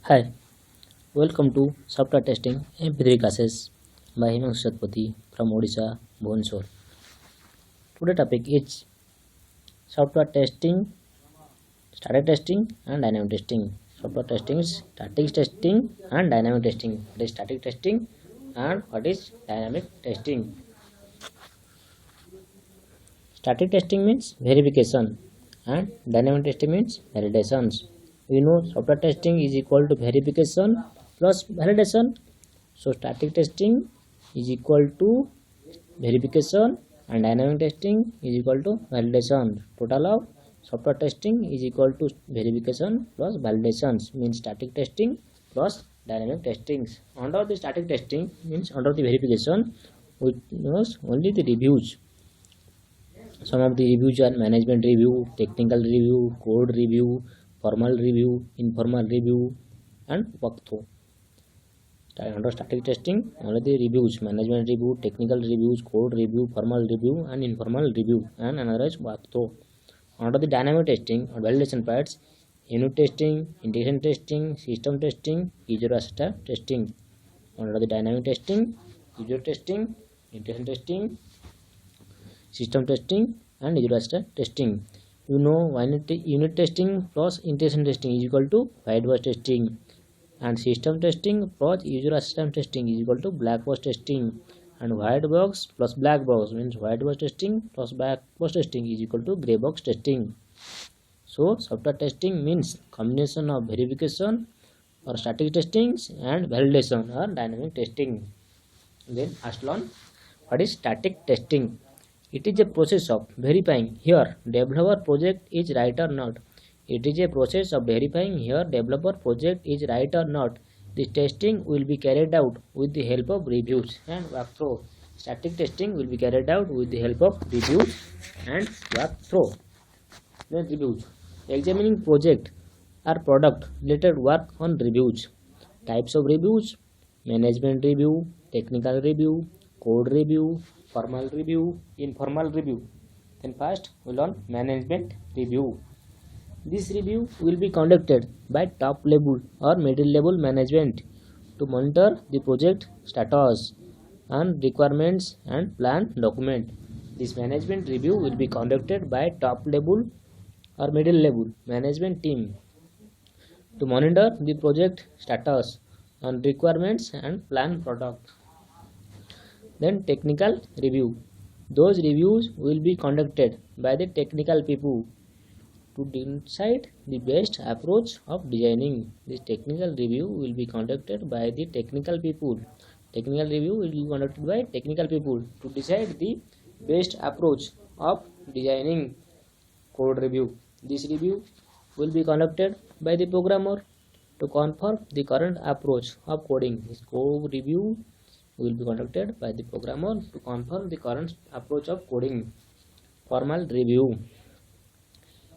Hi, welcome to Software Testing MP3 classes by Himanshu Satpathy from Odisha, Bhubaneswar. Today topic is software testing, static testing and dynamic testing. Software testing is static testing and dynamic testing. What is static testing and what is dynamic testing? Static testing means verification and dynamic testing means validations. We know software testing is equal to verification plus validation. So static testing is equal to verification and dynamic testing is equal to validation. Total of software testing is equal to verification plus validations means static testing plus dynamic testing. Under the static testing means under the verification we knows only the reviews. Some of the reviews are management review, technical review, code review, formal review, informal review and walkthrough. Under static testing, only the reviews, management review, technical reviews, code review, formal review and informal review and another is walkthrough. Under the dynamic testing or validation parts, unit testing, integration testing, system testing, user acceptance testing. Under the dynamic testing, user testing, integration testing, system testing and user acceptance testing. You know unit testing plus integration testing is equal to white box testing, and system testing plus user acceptance testing is equal to black box testing, and white box plus black box means white box testing plus black box testing is equal to gray box testing. So software testing means combination of verification or static testing and validation or dynamic testing. Then first one, what is static testing? It is a process of verifying here developer project is right or not. It is a process of verifying here developer project is right or not. This testing will be carried out with the help of reviews and walkthrough. Static testing will be carried out with the help of reviews and walkthrough. Then reviews. Examining project or product related work on reviews. Types of reviews: management review, technical review, code review, formal review, informal review. Then first we learn management review. This review will be conducted by top level or middle level management to monitor the project status and requirements and plan document. This management review will be conducted by top level or middle level management team to monitor the project status and requirements and plan product. Then technical review. Those reviews will be conducted by the technical people to decide the best approach of designing. This technical review will be conducted by the technical people. Technical review will be conducted by technical people to decide the best approach of designing. Code review. This review will be conducted by the programmer to confirm the current approach of coding. This code review will be conducted by the programmer to confirm the current approach of coding. Formal review.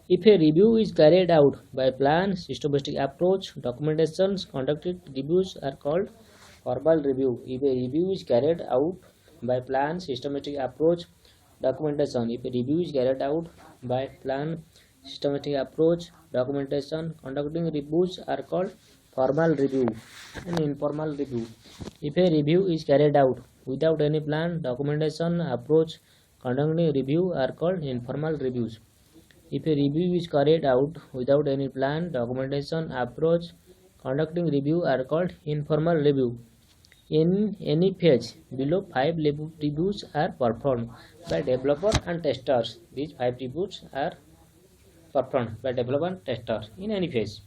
If a review is carried out by plan, systematic approach, documentations, conducted reviews are called formal review. If a review is carried out by plan, systematic approach, documentation. If a review is carried out by plan, systematic approach, documentation, conducting reviews are called formal review and informal review. If a review is carried out without any plan, documentation, approach, conducting review are called informal reviews. If a review is carried out without any plan, documentation, approach, conducting review are called informal review. In any phase below, 5 reviews are performed by developer and testers. These 5 reviews are performed by developer and tester in any phase,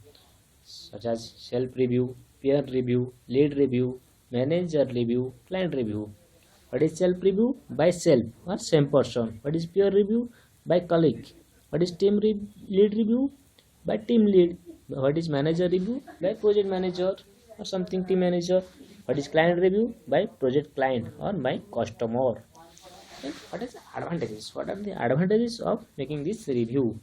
such as self-review, peer review, lead review, manager review, client review. What is self-review? By self or same person. What is peer review? By colleague. What is lead review? By team lead. What is manager review? By project manager or something team manager. What is client review? By project client or by customer. Then what is the advantages? What are the advantages of making this review?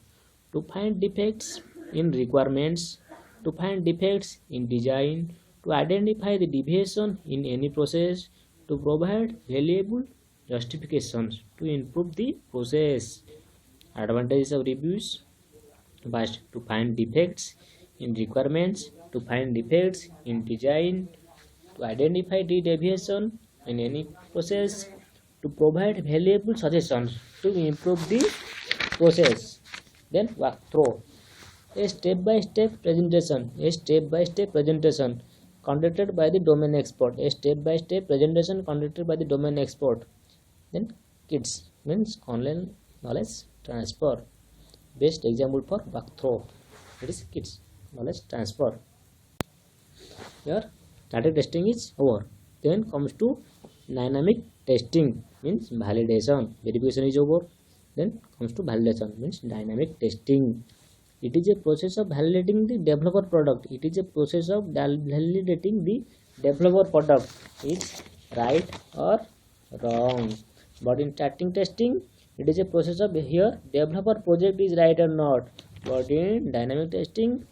To find defects in requirements, to find defects in design, to identify the deviation in any process, to provide valuable justifications to improve the process. Advantages of reviews: first, to find defects in requirements, to find defects in design, to identify the deviation in any process, to provide valuable suggestions to improve the process. Then walkthrough, a step-by-step presentation, conducted by the domain expert, Then KIDS means online knowledge transfer. Best example for walkthrough, it is KIDS knowledge transfer. Here static testing is over. Then comes to dynamic testing, means validation. Verification is over. Then comes to validation, means dynamic testing. It is a process of validating the developer product. It's right or wrong. But in static testing, it is a process of here developer project is right or not. But in dynamic testing,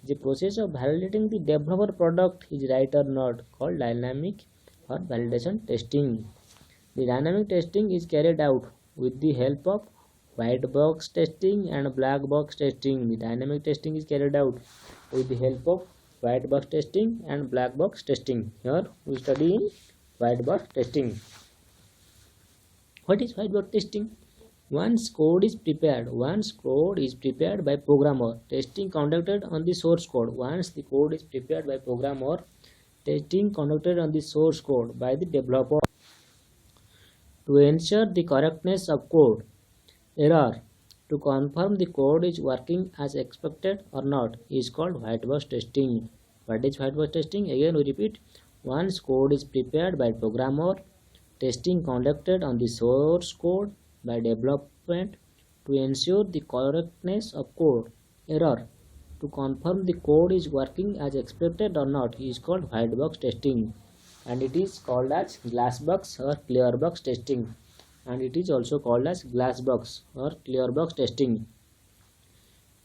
the process of validating the developer product is right or not, called dynamic or validation testing. The dynamic testing is carried out with the help of white box testing and black box testing. The dynamic testing is carried out with the help of white box testing and black box testing. Here we study white box testing. What is white box testing? Once code is prepared by programmer, testing conducted on the source code. Once the code is prepared by programmer, testing conducted on the source code by the developer. To ensure the correctness of code, error, to confirm the code is working as expected or not, is called white box testing. What is white box testing? Again we repeat. Once code is prepared by programmer, testing conducted on the source code by development to ensure the correctness of code. Error, to confirm the code is working as expected or not, is called white box testing, and it is called as glass box or clear box testing. And it is also called as glass box or clear box testing.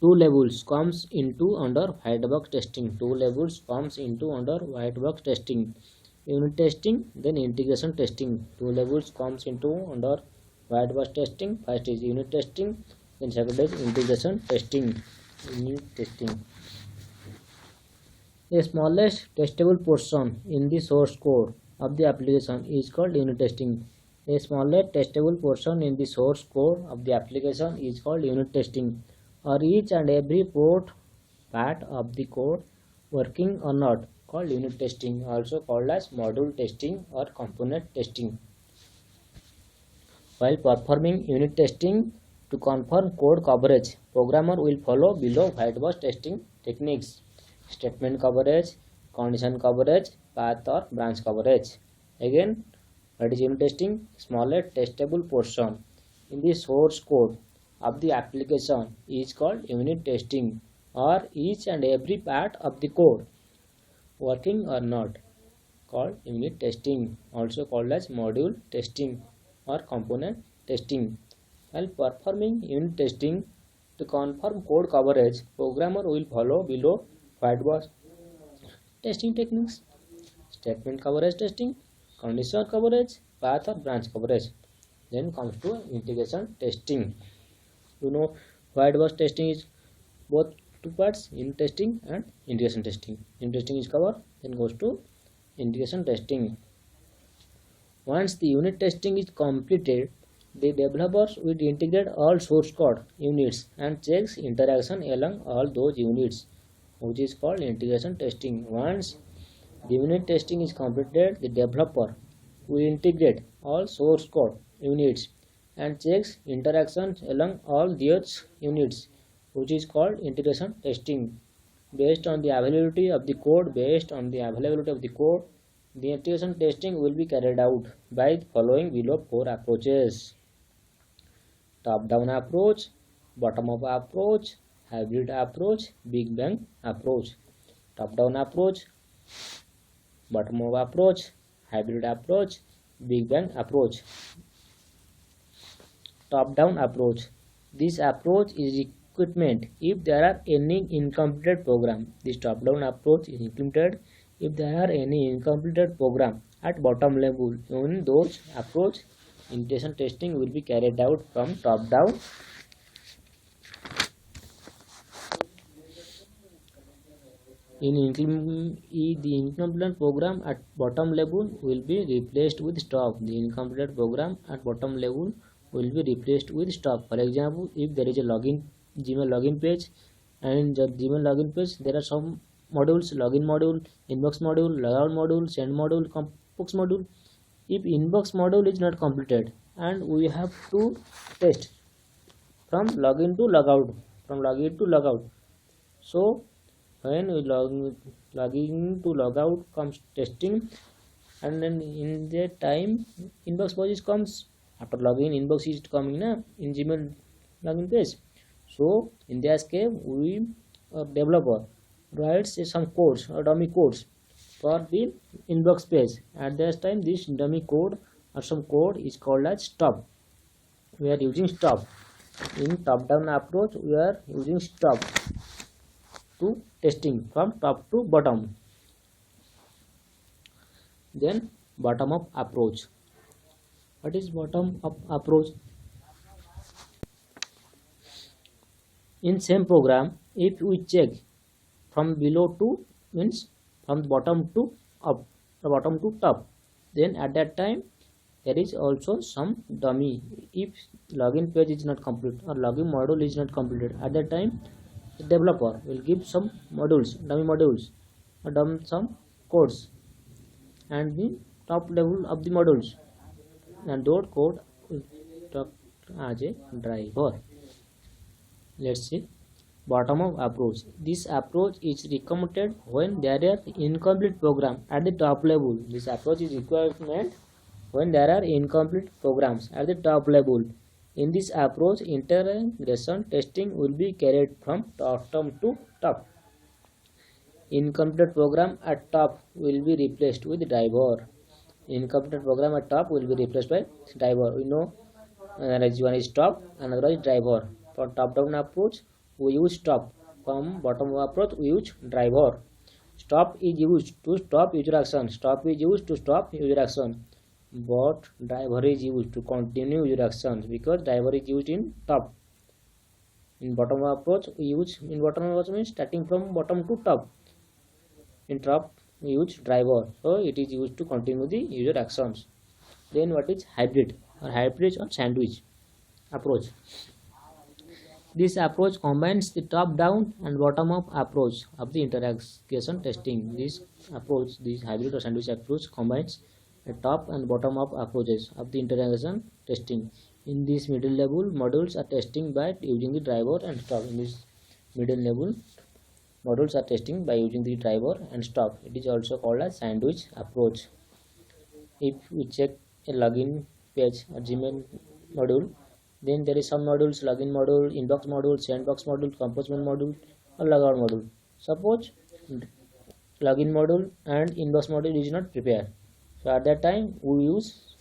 Two levels comes into under white box testing. Unit testing, then integration testing. Two levels comes into under white box testing. First is unit testing, then second is integration testing. The smallest testable portion in the source code of the application is called unit testing. A smallest testable portion in the source code of the application is called unit testing, or each and every part of the code working or not, called unit testing, also called as module testing or component testing. While performing unit testing to confirm code coverage, programmer will follow below white box testing techniques: statement coverage, condition coverage, path or branch coverage. Again, what is unit testing? Smallest testable portion in the source code of the application is called unit testing, or each and every part of the code working or not, called unit testing, also called as module testing or component testing. While performing unit testing to confirm code coverage, programmer will follow below white box testing techniques: statement coverage testing, condition coverage, path or branch coverage. Then comes to integration testing. You know, white box testing is both two parts, unit testing and integration testing. Unit testing is covered, then goes to integration testing. Once the unit testing is completed, the developers will integrate all source code units and checks interaction along all those units, which is called integration testing. Once the unit testing is completed, the developer will integrate all source code units and checks interactions along all those units, which is called integration testing. Based on the availability of the code, the integration testing will be carried out by following below four approaches: top-down approach, bottom-up approach, hybrid approach, big bang approach. Top-down approach, bottom-up approach, hybrid approach, big bang approach. Top-down approach. This approach is implemented if there are any incompleted program. This top-down approach is implemented if there are any incompleted program at bottom level. In those approach, integration testing will be carried out from top down. The incomplete program at bottom level will be replaced with stop. The incomplete program at bottom level will be replaced with stop. For example, if there is a Gmail login page, and in the Gmail login page there are some modules: login module, inbox module, logout module, send module, compose module. If inbox module is not completed, and we have to test from login to logout, so when we login to logout comes testing, and then in that time inbox page comes. After login, inbox is coming in Gmail login page. So in this case, we developer writes some codes or dummy codes for the inbox page. At this time, this dummy code or some code is called as stop. We are using stop. In top-down approach, we are using stop to testing from top to bottom. Then bottom-up approach. What is bottom-up approach? In same program, if we check from below to, means from bottom to up, the bottom to top, then at that time there is also some dummy. If login page is not complete or login module is not completed, at that time the developer will give some modules, dummy modules, or some codes, and the top level of the modules, and that code will talk as a driver. Let's see bottom up approach. This approach is recommended when there are incomplete program at the top level. This approach is required when there are incomplete programs at the top level. In this approach, integration testing will be carried from bottom to top. Incomplete program at top will be replaced with driver. Incomplete program at top will be replaced by driver. We know one is top, another is driver. For top-down approach, we use stop. From bottom approach, we use driver. Stop is used to stop user action. Stop is used to stop user action. But driver is used to continue user actions, because driver is used in top. In bottom approach, we use in bottom approach means starting from bottom to top. In top, we use driver, so it is used to continue the user actions. Then what is hybrid or sandwich approach? This approach combines the top-down and bottom-up approach of the integration testing. This hybrid or sandwich approach combines the top and bottom-up approaches of the integration testing. In this middle level, modules are testing by using the driver and stop. In this middle level, modules are testing by using the driver and stop. It is also called a sandwich approach. If we check a login page or Gmail module, then there is some modules: login module, inbox module, sandbox module, composement module, or logout module. Suppose login module and inbox module is not prepared, so at that time we use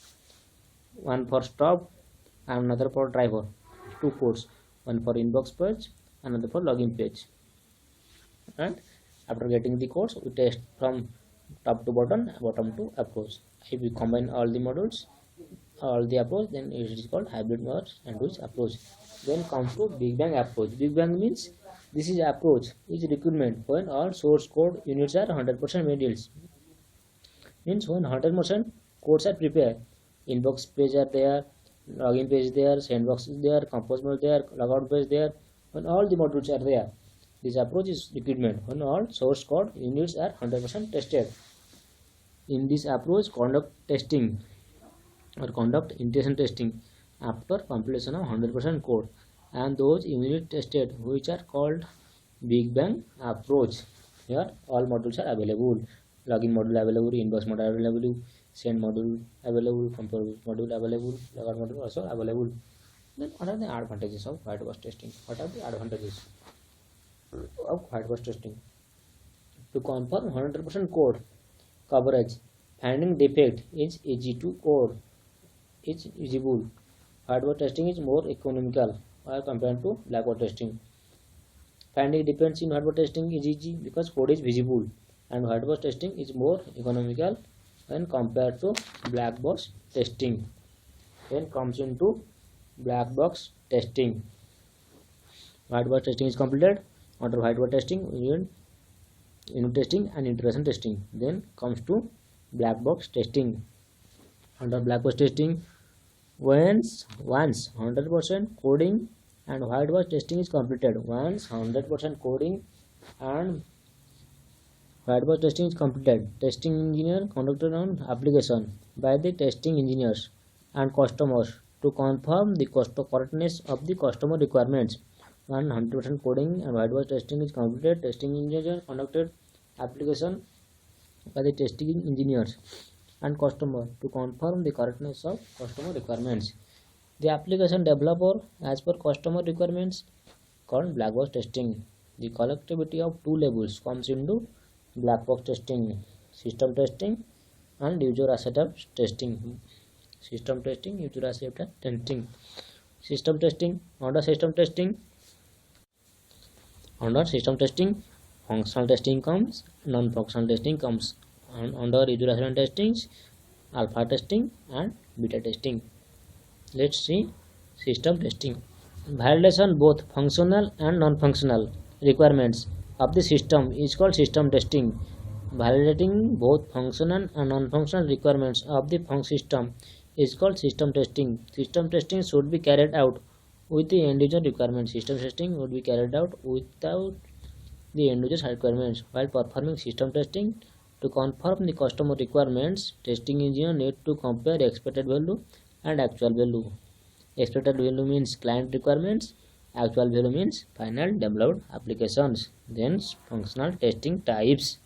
one for stop and another for driver. Two codes, one for inbox page, another for login page. And after getting the codes, we test from top to bottom, bottom to approach. If we combine all the modules, all the approach, then it is called hybrid or sandwich approach. Then comes to Big Bang approach. Big Bang means this is approach is requirement when all source code units are 100% materials. Means when 100% codes are prepared, inbox page are there, login page there, sandbox is there, composable there, logout page there. When all the modules are there, this approach is requirement when all source code units are 100% tested. In this approach, conduct integration testing after completion of 100% code, and those units tested, which are called Big Bang approach. Here all modules are available: login module available, inbox module available, send module available, compose module available, logout module also available. Then what are the advantages of white box testing? What are the advantages of white box testing? To confirm 100% code coverage, finding defect is easy to code. Is visible. White box testing is more economical as compared to black box testing. Finding defects in white box testing is easy because code is visible, and white box testing is more economical when compared to black box testing. Then comes into black box testing. White box testing is completed. After white box testing, we need unit testing and integration testing. Then comes to black box testing. Under black box testing, once 100% coding and white box testing is completed, once 100% coding and white box testing is completed, testing engineer conducted on application by the testing engineers and customers to confirm the correctness of the customer requirements. 100% coding and white box testing is completed, testing engineer conducted application by the testing engineers and customer to confirm the correctness of customer requirements. The application developer as per customer requirements called black box testing. The collectivity of two levels comes into black box testing: system testing and user acceptance testing. System testing, user acceptance testing. System testing, under system testing, functional testing comes, non-functional testing comes, and under user acceptance testing, alpha testing and beta testing. Let's see system testing. Validation both functional and non-functional requirements of the system is called system testing. Validating both functional and non-functional requirements of the system is called system testing. System testing should be carried out with the end user requirements. System testing would be carried out without the end user requirements. While performing system testing to confirm the customer requirements, testing engineer need to compare expected value and actual value. Expected value means client requirements, actual value means final developed applications. Then functional testing types.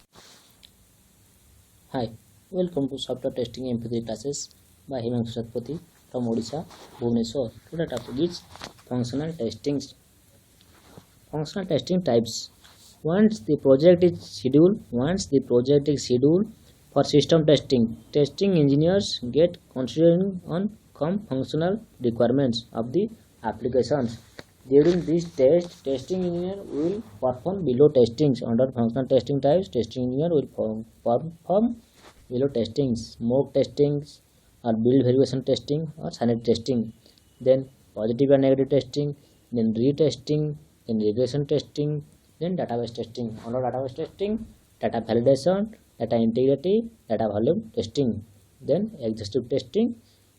Hi, welcome to software testing MP3 classes by Himanshu Satpathy from Odisha, Bhubaneswar. Today topic is functional testing. Functional testing types. Once the project is scheduled for system testing, testing engineers get considering on functional requirements of the applications. During this test, testing engineer will perform below testings. Under functional testing types, testing engineer will perform below testings: smoke testings or build verification testing or sanity testing, then positive and negative testing, then retesting, then regression testing, then database testing. Under database testing, data validation, data integrity, data volume testing, then exhaustive testing,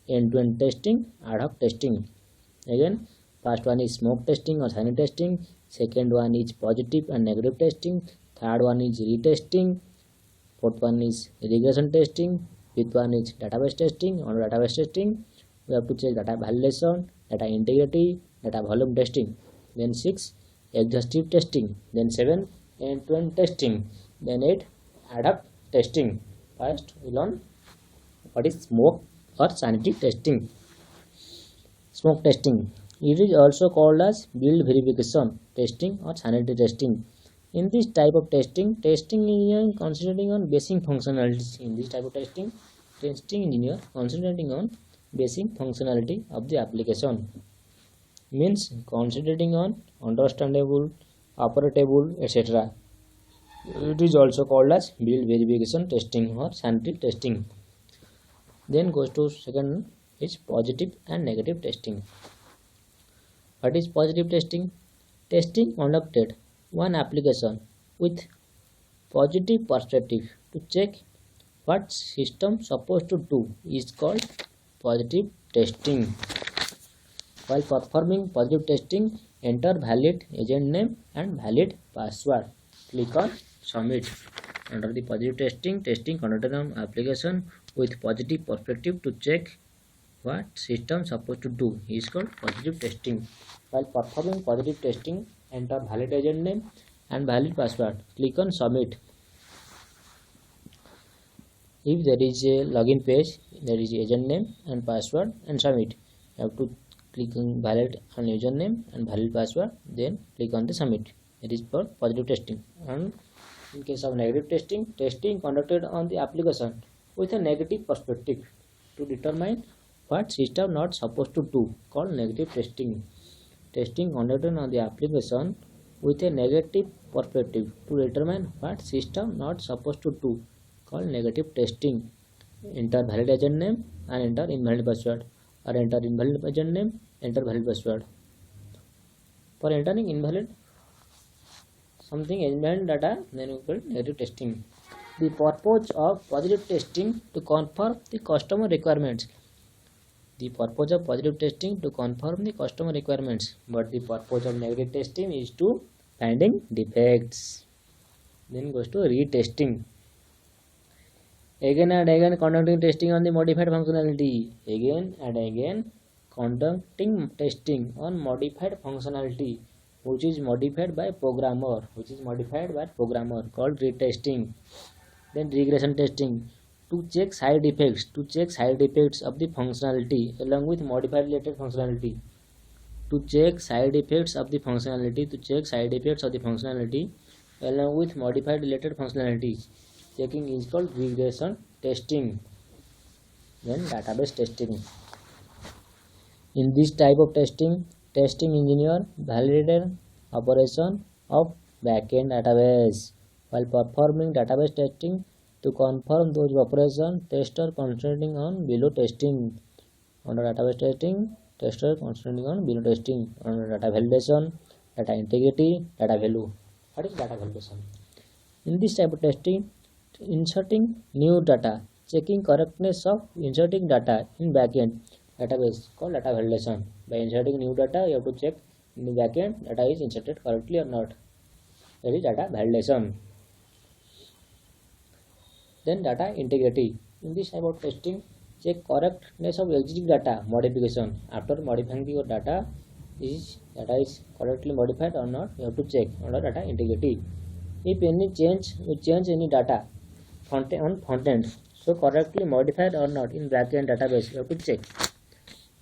end-to-end testing, ad hoc testing. Again, first one is smoke testing or sanity testing, second one is positive and negative testing, third one is retesting, fourth one is regression testing, fifth one is database testing. On database testing, we have to check data validation, data integrity, data volume testing. Then 6, exhaustive testing. Then 7, end-to-end testing. Then 8, ad hoc testing. First, we learn what is smoke or sanity testing. Smoke testing. It is also called as build verification testing or sanity testing. In this type of testing engineer concentrating on basic functionalities. In this type of testing engineer concentrating on basic functionality of the application. Means concentrating on understandable, operatable, etc. It is also called as build verification testing or sanity testing. Then goes to second is positive and negative testing. What is positive testing? Testing conducted one application with positive perspective to check what system supposed to do is called positive testing. While performing positive testing, enter valid agent name and valid password. Click on submit. Under the positive testing conducted on application with positive perspective to check what system supposed to do is called positive testing. While performing positive testing, enter valid agent name and valid password. Click on submit. If there is a login page, there is agent name and password and submit. You have to click on valid and username and valid password, then click on the submit. It is for positive testing. And in case of negative testing conducted on the application with a negative perspective to determine what system not supposed to do, called negative testing. Testing conducted on the application with a negative perspective to determine what system not supposed to do, called negative testing. Enter valid agent name and enter invalid password, or enter invalid agent name, enter valid password. For entering invalid something invalid data, then we call negative testing. The purpose of positive testing to confirm the customer requirements. The purpose of positive testing to confirm the customer requirements, but the purpose of negative testing is to finding defects. Then goes to retesting. Again and again conducting testing on the modified functionality. Again and again conducting testing on modified functionality which is modified by programmer, called retesting. Then regression testing, to check side effects of the functionality along with modified related functionality. To check side effects of the functionality along with modified related functionalities. Checking is called regression testing. Then database testing. In this type of testing engineer validated operation of backend database. While performing database testing to confirm those operations, tester concentrating on below testing. Under database testing, tester concentrating on below testing. Under data validation, data integrity, data value. What is data validation? In this type of testing, inserting new data, checking correctness of inserting data in backend database called data validation. By inserting new data, you have to check in the backend data is inserted correctly or not. That is data validation. Then data integrity. In this type of testing, check correctness of existing data modification. After modifying your data is correctly modified or not, you have to check under data integrity. If any change any data front end, so correctly modified or not in backend database, you have to check.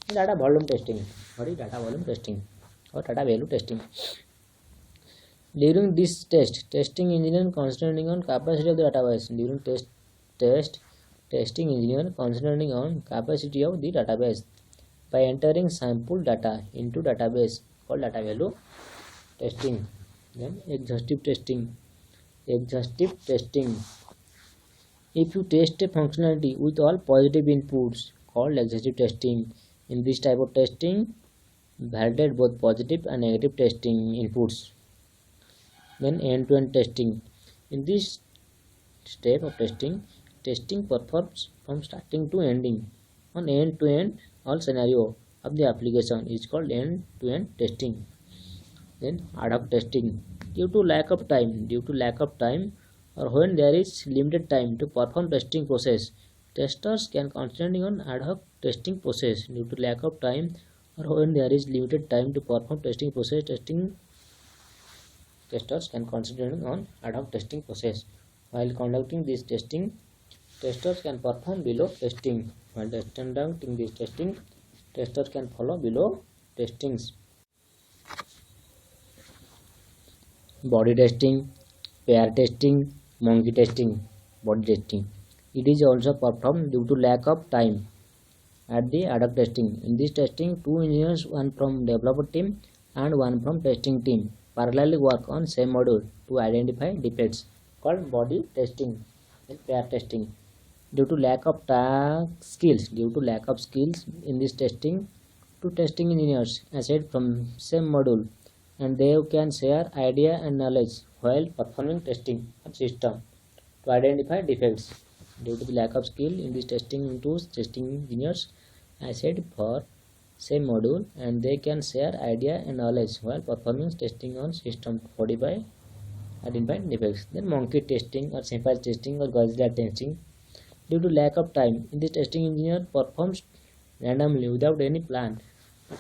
Data volume testing. What is data volume testing or data value testing? During this testing engineer concentrating on capacity of the database. During testing engineer concentrating on capacity of the database by entering sample data into database called data value testing. Then exhaustive testing. If you test a functionality with all positive inputs called exhaustive testing. In this type of testing, validate both positive and negative testing inputs. Then end-to-end testing. In this step of testing performs from starting to ending on end-to-end all scenario of the application is called end-to-end testing. Then ad hoc testing. Due to lack of time or when there is limited time to perform testing process, testers can concentrate on ad hoc testing process. Due to lack of time or when there is limited time to perform testing process, testers can concentrate on ad hoc testing process. While conducting this testing, testers can perform below testing. While conducting this testing, testers can follow below testings. Body testing, pair testing, monkey testing. Body testing. It is also performed due to lack of time at the ad hoc testing. In this testing, 2 engineers, one from developer team and one from testing team, parallelly work on same module to identify defects called body testing and pair testing. Due to lack of skills in this testing, 2 testing engineers assigned from same module and they can share idea and knowledge while performing testing of system to identify defects. Due to the lack of skill in this testing, 2 testing engineers assigned for same module and they can share idea and knowledge while performing testing on system to identify defects. Then monkey testing or simple testing or Godzilla testing. Due to lack of time, in this testing engineer performs randomly without any plan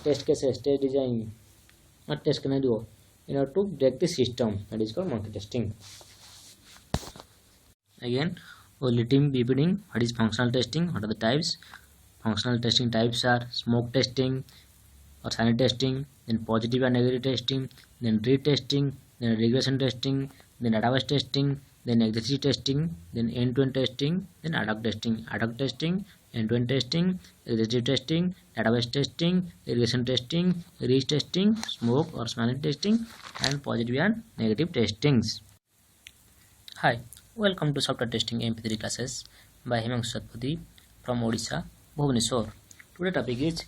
test cases, test design or test scenario in order to break the system. That is called monkey testing. Again, letting repeating. What is functional testing? What are the types? Functional testing types are smoke testing or sanity testing, then positive and negative testing, then retesting, then regression testing, then database testing, then exhaustive testing, then end-to-end testing, then ad hoc testing. Ad hoc testing, end-to-end testing, exhaustive testing, database testing, regression testing, retesting, smoke or sanity testing, and positive and negative testings. Hi, welcome to Software Testing MP3 classes by Himanshu Satpathy from Odisha, Bhubaneswar. Today topic is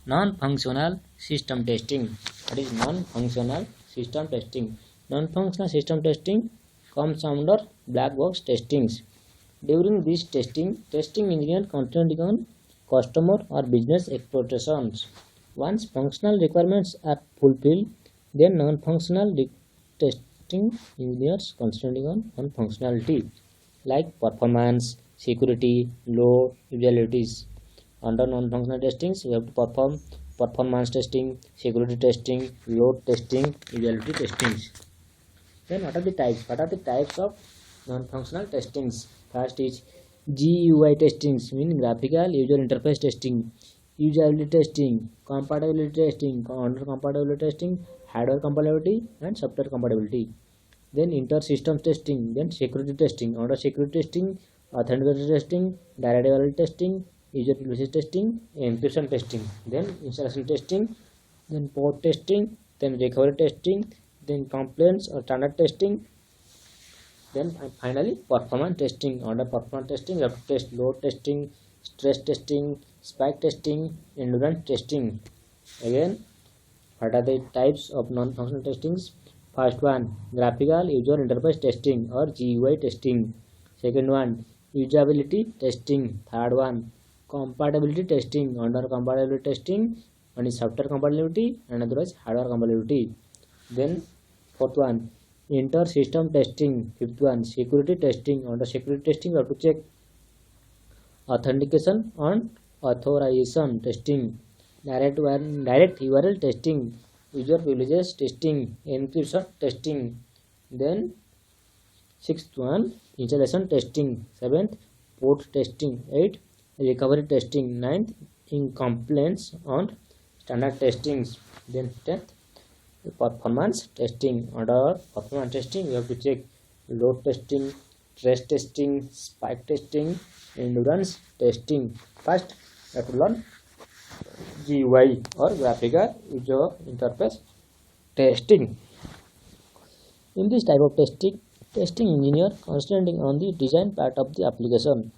non-functional system testing. That is non-functional system testing. Non-functional system testing comes under black box testings. During this testing engineer concentrating on customer or business expectations. Once functional requirements are fulfilled, then non-functional testing engineers concentrating on functionality like performance, security, load, usabilities. Under non-functional testings, we have to perform performance testing, security testing, load testing, usability testings. Then what are the types? What are the types of non-functional testings? First is GUI testings, mean graphical user interface testing, usability testing, compatibility testing, under compatibility testing, hardware compatibility and software compatibility. Then inter-system testing, then security testing, under security testing, authentication testing, direct validity testing, user privacy testing, encryption testing, then installation testing, then port testing, then recovery testing, then complaints or standard testing, then finally performance testing. Under performance testing, you have to test load testing, stress testing, spike testing, endurance testing. Again, what are the types of non-functional testings? First one, graphical user interface testing or GUI testing. Second one, usability testing. Third one, compatibility testing. Under compatibility testing, one is software compatibility and other is hardware compatibility. Then fourth one, inter-system testing. Fifth one, security testing. Under security testing, you have to check authentication and authorization testing. Direct URL testing, user privileges testing, encryption testing. Then sixth one, installation testing. Seventh, port testing. Eighth, recovery testing. Ninth, in complaints and standard testings. Then 10th, performance testing. Under performance testing, you have to check load testing, stress testing, spike testing, endurance testing. First, you have to learn GUI or graphical user interface testing. In this type of testing engineer concentrating on the design part of the application.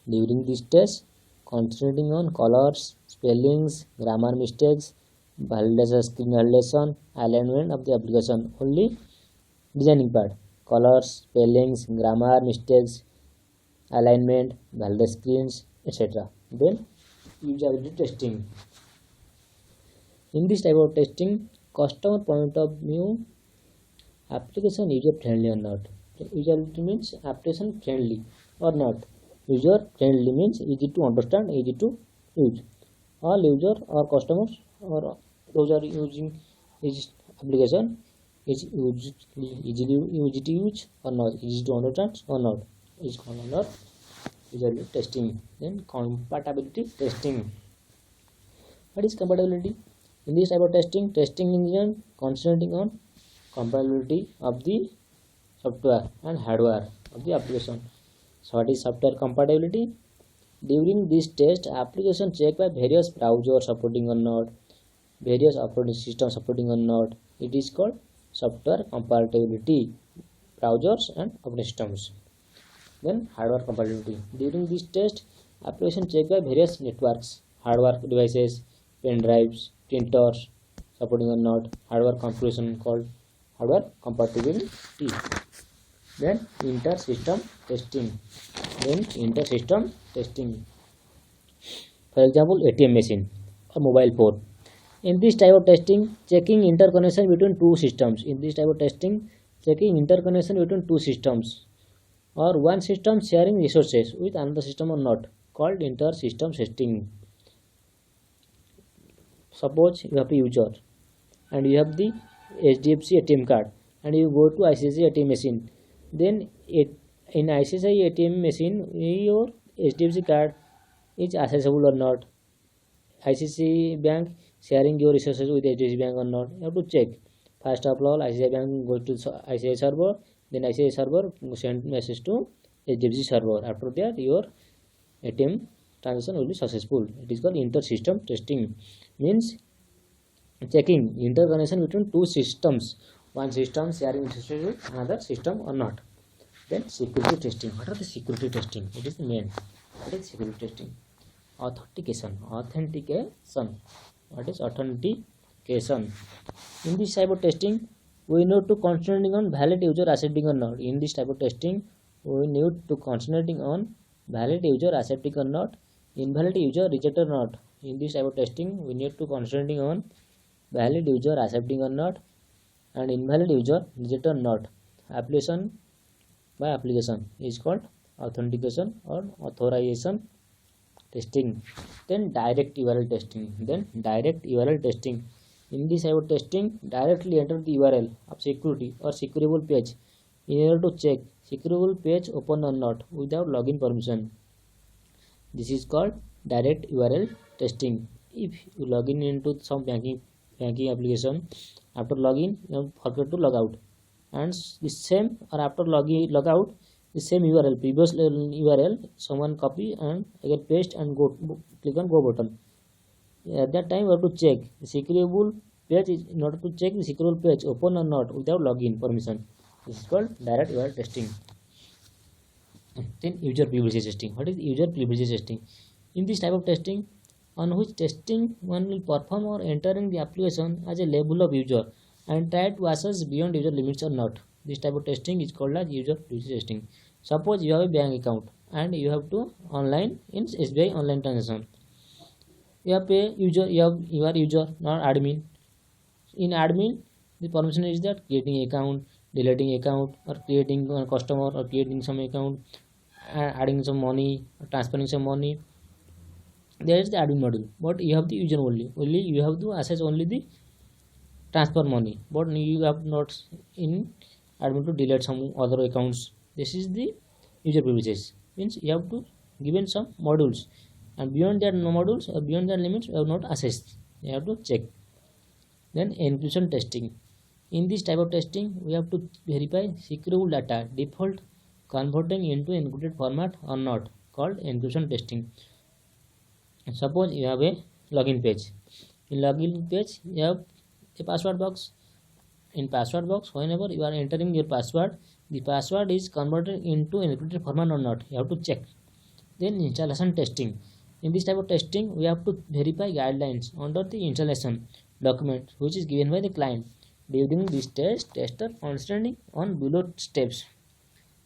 During this test, concentrating on colors, spellings, grammar mistakes, validation, screen validation, alignment of the application. Only designing part, colors, spellings, grammar mistakes, alignment, validate screens, etc. Then usability testing. In this type of testing, customer point of view, application user friendly or not. Usability means application friendly or not. User friendly means easy to understand, easy to use. All user or customers or those are using this application is easy to use or not, easy to understand or not, is called under usability testing. Then compatibility testing. What is compatibility? In this type of testing engineer concentrating on compatibility of the software and hardware of the application. So what is software compatibility? During this test, application checked by various browsers supporting or not, various operating systems supporting or not. It is called software compatibility, browsers and operating systems. Then hardware compatibility. During this test, application checked by various networks, hardware devices, pen drives, printers supporting or not. Hardware configuration called hardware compatibility. Then inter-system testing. For example, ATM machine or mobile phone. In this type of testing, checking interconnection between two systems. In this type of testing, checking interconnection between two systems or one system sharing resources with another system or not, called inter-system testing. Suppose you have a user and you have the HDFC ATM card and you go to ICICI ATM machine. Then in ICICI ATM machine, your HDFC card is accessible or not. ICICI Bank sharing your resources with HDFC Bank or not. You have to check. First of all, ICICI Bank goes to ICICI server, then ICICI server send message to HDFC server. After that, your ATM transaction will be successful. It is called inter-system testing. Means checking interconnection between two systems. One system sharing resources with another system or not. Then security testing. What are the security testing? It is the main. What is security testing? Authentication. What is authentication? In this type of testing, We need to concentrating on valid user accepting or not. In this type of testing, we need to concentrating on valid user accepting or not, invalid user reject or not. In this type of testing, we need to concentrating on valid user accepting or not and invalid user reject or not. Application by application is called authentication or authorization testing. Then direct URL testing. In this type of testing, directly enter the URL of security or secureable page in order to check secureable page open or not without login permission. This is called direct URL testing. If you log in into some banking application, after login you forget to log out, and the same or after log out, the same URL, previous URL, someone copy and again paste and go click on go button. At that time you have to check the secureable page in order to check the secureable page open or not without login permission. This is called direct URL testing. Then user privilege testing. What is user privilege testing? In this type of testing, on which testing one will perform or entering the application as a label of user and try to access beyond user limits or not. This type of testing is called as user privilege testing. Suppose you have a bank account and you have to online in SBI online transaction. You have a user, you are user, not admin. In admin, the permission is that creating account, deleting account, or creating a customer, or creating some account, adding some money, transferring some money. There is the admin module, but you have the user only. Only you have to access only the transfer money, but you have not in admin to delete some other accounts. This is the user privileges. Means you have to given some modules, and beyond that modules or beyond that limits you have not accessed. You have to check. Then encryption testing. In this type of testing, we have to verify secureable data default converting into encrypted format or not, called encryption testing. Suppose you have a login page. In login page, you have a password box. In password box, whenever you are entering your password, the password is converted into encrypted format or not. You have to check. Then installation testing. In this type of testing, we have to verify guidelines under the installation document which is given by the client. During this test, tester concentrating on below steps: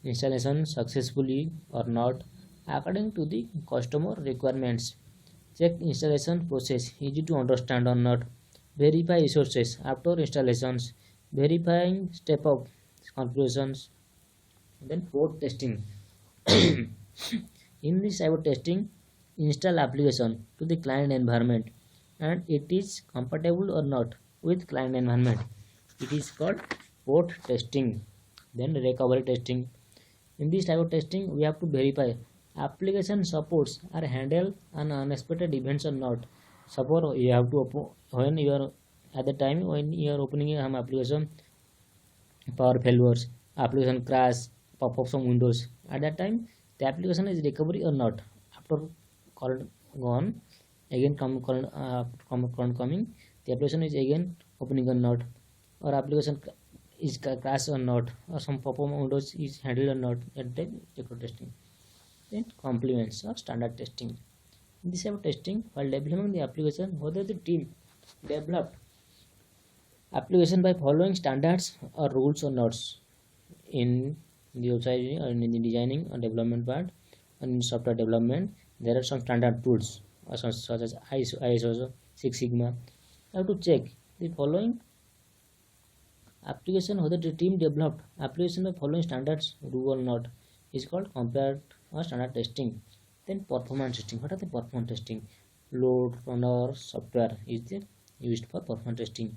installation successfully or not according to the customer requirements. Check installation process easy to understand or not. Verify resources after installations. Verifying step of configurations. Then port testing. In this type of testing, install application to the client environment and it is compatible or not with client environment. It is called port testing. Then recovery testing. In this type of testing, we have to verify application supports are handled on unexpected events or not. Suppose you have to when you are at the time when you are opening an application, power failures, application crash, pop up some windows. At that time, the application is recovery or not. After current gone, again current coming, the application is again opening or not, or application is crash or not, or some pop up windows is handled or not. At that time, testing. Then complements or standard testing. In this type of testing, while developing the application, whether the team developed application by following standards or rules or not. In the website or in the designing or development part and in software development, there are some standard tools such as ISO, Six Sigma. You have to check the following application whether the team developed application by following standards rule or not is called compared or standard testing. Then performance testing. What are the performance testing? Load runner software is used for performance testing.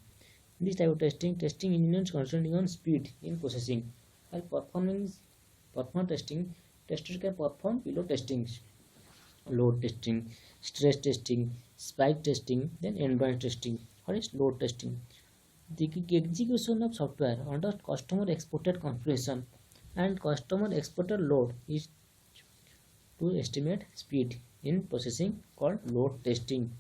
In this type of testing engineers concentrating on speed in processing. While performance testing, testers can perform pilot testings, load testing, stress testing, spike testing, then endpoint testing. What is load testing? The execution of software under customer exported configuration and customer exported load is to estimate speed in processing called load testing.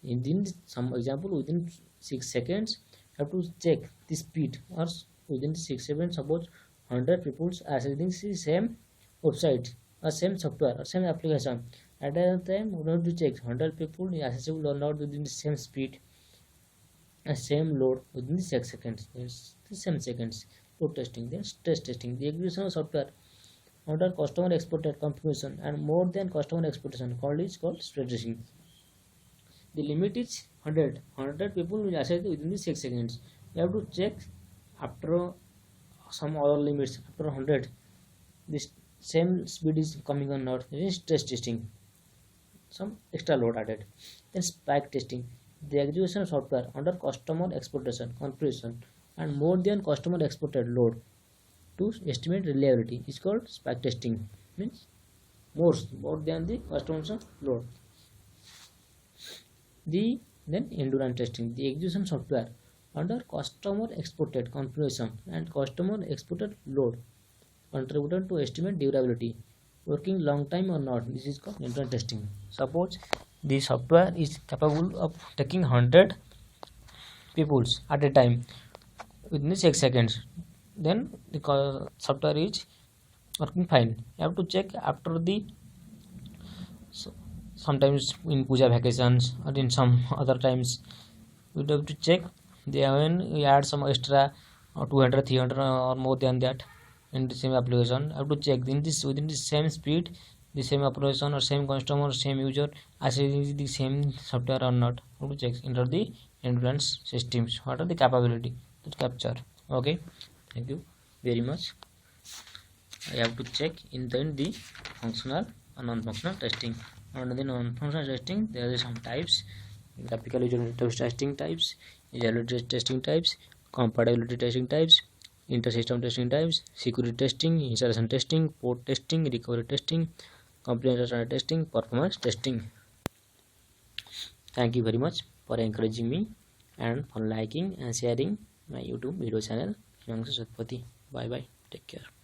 In some example, within 6 seconds you have to check the speed, or within 6 seconds suppose 100 people accessing the same website or same software or same application. At that time we have to check 100 people accessible or not within the same speed and same load within the 6 seconds. same seconds. Load testing, then stress testing, the execution of software under customer expected configuration and more than customer expectation called stress testing. The limit is 100 people will access within the 6 seconds. You have to check after some other limits after 100 this same speed is coming or not. This is stress testing, some extra load added. Then spike testing, the execution of software under customer expectation configuration and more than customer expected load to estimate reliability is called spike testing, means more than the customer load. Then endurance testing, the execution software under customer expected configuration and customer expected load contributed to estimate durability, working long time or not. This is called endurance testing. Suppose the software is capable of taking 100 peoples at a time within 6 seconds, then the software is working fine. You have to check after the sometimes in puja vacations or in some other times we have to check. Then we add some extra 200 300 or more than that in the same application. I have to check within the same speed, the same application or same customer, same user accessing the same software or not. I have to check into the endurance systems what are the capability to capture. Okay, thank you very much. I have to check in the functional and non-functional testing. Under the non-functional testing there are some types: graphical user testing types, usability testing types, compatibility testing types, inter-system testing types, security testing, installation testing, port testing, recovery testing, compliance testing, performance testing. Thank you very much for encouraging me and for liking and sharing my YouTube video channel Himanshu Satpathy. Bye bye, take care.